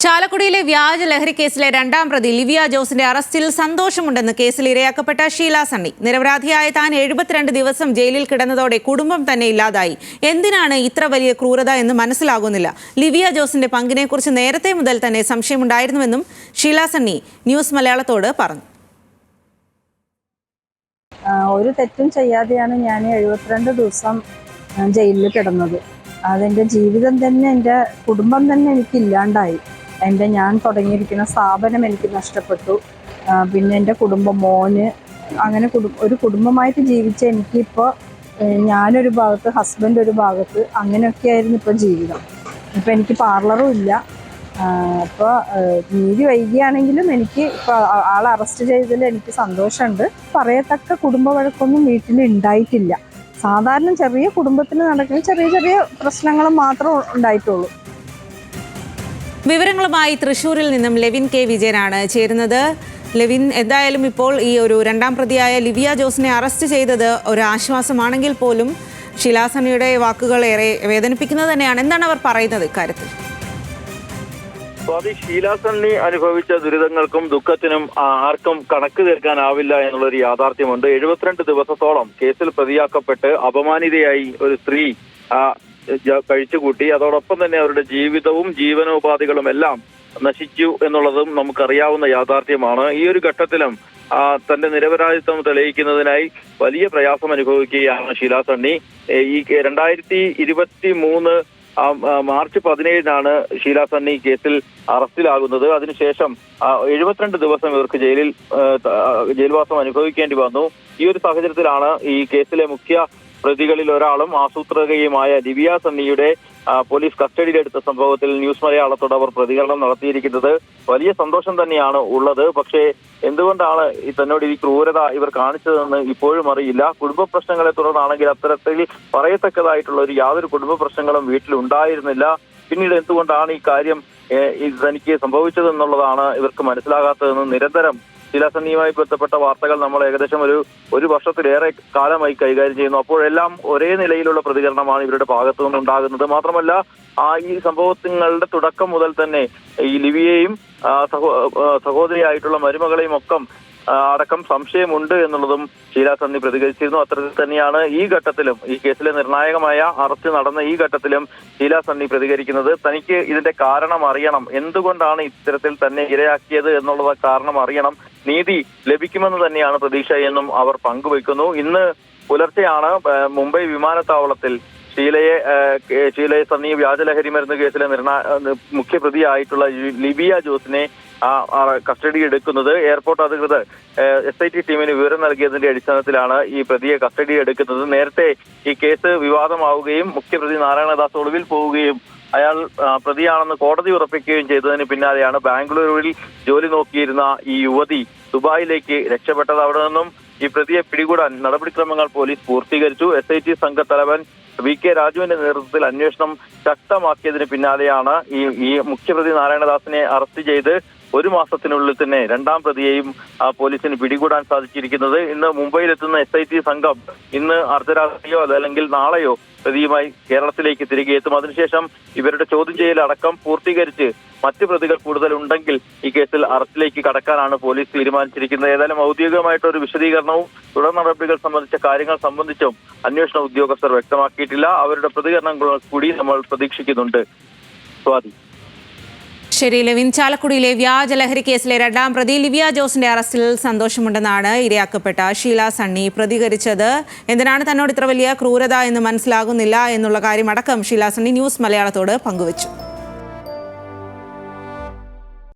ചാലക്കുടിയിലെ വ്യാജ ലഹരി കേസിലെ രണ്ടാം പ്രതി ലിവിയ ജോസിന്റെ അറസ്റ്റിൽ സന്തോഷമുണ്ടെന്ന് കേസിൽ ഇരയാക്കപ്പെട്ട ഷീല സണ്ണി. നിരപരാധിയായ താൻ 72 ദിവസം ജയിലിൽ കിടന്നതോടെ കുടുംബം തന്നെ ഇല്ലാതായി. എന്തിനാണ് ഇത്ര വലിയ ക്രൂരത എന്ന് മനസ്സിലാകുന്നില്ല. ലിവിയ ജോസിന്റെ പങ്കിനെക്കുറിച്ച് നേരത്തെ മുതൽ തന്നെ സംശയമുണ്ടായിരുന്നുവെന്നും ഷീല സണ്ണി ന്യൂസ് മലയാളത്തോട് പറഞ്ഞു. ഒരു തെറ്റും ചെയ്യാതെയാണ് ഞാൻ 72 ദിവസം ജയിലിൽ കിടന്നത്. അതെൻ്റെ ജീവിതം തന്നെ, എൻ്റെ കുടുംബം തന്നെ എനിക്ക് ഇല്ലാണ്ടായി. ഞാൻ തുടങ്ങിയിരിക്കുന്ന സ്ഥാപനം എനിക്ക് നഷ്ടപ്പെട്ടു. പിന്നെ എൻ്റെ കുടുംബം, മോന്, അങ്ങനെ ഒരു കുടുംബമായിട്ട് ജീവിച്ച എനിക്കിപ്പോൾ ഞാനൊരു ഭാഗത്ത്, ഹസ്ബൻഡ് ഒരു ഭാഗത്ത്, അങ്ങനെയൊക്കെയായിരുന്നു ഇപ്പോൾ ജീവിതം. ഇപ്പോൾ എനിക്ക് പാർലറും ഇല്ല. അപ്പോൾ നീതി വൈകിയാണെങ്കിലും എനിക്ക് ഇപ്പോൾ ആളെ അറസ്റ്റ് ചെയ്തതിൽ എനിക്ക് സന്തോഷമുണ്ട്. പറയത്തക്ക കുടുംബ വഴക്കൊന്നും വീട്ടിൽ ഉണ്ടായിട്ടില്ല. സാധാരണ ചെറിയ കുടുംബത്തിൽ നടക്കുന്ന ചെറിയ ചെറിയ പ്രശ്നങ്ങളും മാത്രം ഉണ്ടായിട്ടുള്ളൂ. വിവരങ്ങളുമായി തൃശ്ശൂരിൽ നിന്നും ലെവിൻ കെ വിജയനാണ് ചേരുന്നത്. ലെവിൻ, എന്തായാലും ഇപ്പോൾ ഈ ഒരു രണ്ടാം പ്രതിയായ ലിവിയ ജോസിനെ അറസ്റ്റ് ചെയ്തത് ഒരു ആശ്വാസമാണെങ്കിൽ പോലും ഷീല സണ്ണിയുടെ വാക്കുകൾ ഏറെ വേദനിപ്പിക്കുന്നത് തന്നെയാണ്. എന്താണ് അവർ പറയുന്നത് ഇക്കാര്യത്തിൽ? ഷീല സണ്ണി അനുഭവിച്ച ദുരിതങ്ങൾക്കും ദുഃഖത്തിനും ആർക്കും കണക്ക് തീർക്കാനാവില്ല എന്നുള്ളൊരു യാഥാർത്ഥ്യമുണ്ട്. 72 ദിവസത്തോളം കേസിൽ പ്രതിയാക്കപ്പെട്ട് അപമാനിതയായി ഒരു സ്ത്രീ കഴിച്ചുകൂട്ടി. അതോടൊപ്പം തന്നെ അവരുടെ ജീവിതവും ജീവനോപാധികളും എല്ലാം നശിച്ചു എന്നുള്ളതും നമുക്കറിയാവുന്ന യാഥാർത്ഥ്യമാണ്. ഈ ഒരു ഘട്ടത്തിലും തന്റെ നിരപരാധിത്വം തെളിയിക്കുന്നതിനായി വലിയ പ്രയാസം അനുഭവിക്കുകയാണ് ഷീല സണ്ണി. ഈ 2023 മാർച്ച് 17 ഷീല സണ്ണി കേസിൽ അറസ്റ്റിലാകുന്നത്. അതിനുശേഷം 72 ദിവസം ഇവർക്ക് ജയിൽവാസം അനുഭവിക്കേണ്ടി വന്നു. ഈ ഒരു സാഹചര്യത്തിലാണ് ഈ കേസിലെ മുഖ്യ പ്രതികളിൽ ഒരാളും ആസൂത്രകയുമായ ലിവിയ സണ്ണിയുടെ പോലീസ് കസ്റ്റഡിയിലെടുത്ത സംഭവത്തിൽ ന്യൂസ് മലയാളത്തോട് അവർ പ്രതികരണം നടത്തിയിരിക്കുന്നത്. വലിയ സന്തോഷം തന്നെയാണ് ഉള്ളത്. പക്ഷേ എന്തുകൊണ്ടാണ് തന്നോട് ഈ ക്രൂരത ഇവർ കാണിച്ചതെന്ന് ഇപ്പോഴും അറിയില്ല. കുടുംബ പ്രശ്നങ്ങളെ തുടർന്നാണെങ്കിൽ അത്തരത്തിൽ പറയത്തക്കതായിട്ടുള്ള യാതൊരു കുടുംബ പ്രശ്നങ്ങളും വീട്ടിലുണ്ടായിരുന്നില്ല. പിന്നീട് എന്തുകൊണ്ടാണ് ഈ കാര്യം തനിക്ക് സംഭവിച്ചതെന്നുള്ളതാണ് ഇവർക്ക് മനസ്സിലാകാത്തതെന്ന് നിരന്തരം ഷീല സണ്ണിയുമായി ബന്ധപ്പെട്ട വാർത്തകൾ നമ്മൾ ഏകദേശം ഒരു വർഷത്തിലേറെ കാലമായി കൈകാര്യം ചെയ്യുന്നു. അപ്പോഴെല്ലാം ഒരേ നിലയിലുള്ള പ്രതികരണമാണ് ഇവരുടെ ഭാഗത്തു നിന്നുണ്ടാകുന്നത്. മാത്രമല്ല ഈ സംഭവങ്ങളുടെ തുടക്കം മുതൽ തന്നെ ഈ ലിവിയെയും സഹോദരിയായിട്ടുള്ള മരുമകളെയും ഒക്കെ അടക്കം സംശയമുണ്ട് എന്നുള്ളതും ഷീല സണ്ണി പ്രതികരിച്ചിരുന്നു. അത്തരത്തിൽ തന്നെയാണ് ഈ ഘട്ടത്തിലും, ഈ കേസിലെ നിർണായകമായ അറസ്റ്റ് നടന്ന ഈ ഘട്ടത്തിലും ഷീല സണ്ണി പ്രതികരിക്കുന്നത്. തനിക്ക് ഇതിന്റെ കാരണം അറിയണം, എന്തുകൊണ്ടാണ് ഇത്തരത്തിൽ തന്നെ ഇരയാക്കിയത് എന്നുള്ള കാരണം അറിയണം, നീതി ലഭിക്കുമെന്ന് തന്നെയാണ് പ്രതീക്ഷ എന്നും അവർ പങ്കുവയ്ക്കുന്നു. ഇന്ന് പുലർച്ചെയാണ് മുംബൈ വിമാനത്താവളത്തിൽ ഷീലയെ സണ്ണി വ്യാജലഹരി മരുന്ന് കേസിലെ മുഖ്യപ്രതിയായിട്ടുള്ള ലിവിയ ജോസിനെ കസ്റ്റഡി എടുക്കുന്നത്. എയർപോർട്ട് അധികൃതർ SIT ടീമിന് വിവരം നൽകിയതിന്റെ അടിസ്ഥാനത്തിലാണ് ഈ പ്രതിയെ കസ്റ്റഡി എടുക്കുന്നത്. നേരത്തെ ഈ കേസ് വിവാദമാവുകയും മുഖ്യപ്രതി നാരായണദാസ് ഒളിവിൽ പോവുകയും അയാൾ പ്രതിയാണെന്ന് കോടതി ഉറപ്പിക്കുകയും ചെയ്തതിന് പിന്നാലെയാണ് ബാംഗ്ലൂരിൽ ജോലി നോക്കിയിരുന്ന ഈ യുവതി ദുബായിലേക്ക് രക്ഷപ്പെട്ടത്. അവിടെ നിന്നും ഈ പ്രതിയെ പിടികൂടാൻ നടപടിക്രമങ്ങൾ പോലീസ് പൂർത്തീകരിച്ചു. SIT സംഘത്തലവൻ VK രാജുവിന്റെ നേതൃത്വത്തിൽ അന്വേഷണം ശക്തമാക്കിയതിന് പിന്നാലെയാണ് ഈ മുഖ്യപ്രതി നാരായണദാസിനെ അറസ്റ്റ് ചെയ്ത് 1 മാസത്തിനുള്ളിൽ തന്നെ രണ്ടാം പ്രതിയെയും പോലീസിന് പിടികൂടാൻ സാധിച്ചിരിക്കുന്നത്. ഇന്ന് മുംബൈയിലെത്തുന്ന SIT സംഘം ഇന്ന് അർദ്ധരാത്രിയോ അതല്ലെങ്കിൽ നാളെയോ പ്രതിയുമായി കേരളത്തിലേക്ക് തിരികെ എത്തും. അതിനുശേഷം ഇവരുടെ ചോദ്യം ചെയ്യലടക്കം പൂർത്തീകരിച്ച് മറ്റു പ്രതികൾ കൂടുതൽ ഉണ്ടെങ്കിൽ ഈ കേസിൽ അറസ്റ്റിലേക്ക് കടക്കാനാണ് പോലീസ് തീരുമാനിച്ചിരിക്കുന്നത്. ഏതായാലും ഔദ്യോഗികമായിട്ടൊരു വിശദീകരണവും തുടർ നടപടികൾ സംബന്ധിച്ച കാര്യങ്ങൾ സംബന്ധിച്ചും അന്വേഷണ ഉദ്യോഗസ്ഥർ വ്യക്തമാക്കിയിട്ടില്ല. അവരുടെ പ്രതികരണങ്ങൾ കൂടി നമ്മൾ പ്രതീക്ഷിക്കുന്നുണ്ട്. സ്വാതി. ശരി ലെവിൻ, ചാലക്കുടിയിലെ വ്യാജ ലഹരി കേസിലെ രണ്ടാം പ്രതി ലിവിയ ജോസിന്റെ അറസ്റ്റിൽ സന്തോഷമുണ്ടെന്നാണ് ഇരയാക്കപ്പെട്ട ഷീല സണ്ണി പ്രതികരിച്ചത്. എന്തിനാണ് തന്നോട് ഇത്ര വലിയ ക്രൂരത എന്ന് മനസ്സിലാകുന്നില്ല എന്നുള്ള കാര്യം അടക്കം ഷീല സണ്ണി ന്യൂസ് മലയാളത്തോട് പങ്കുവച്ചു.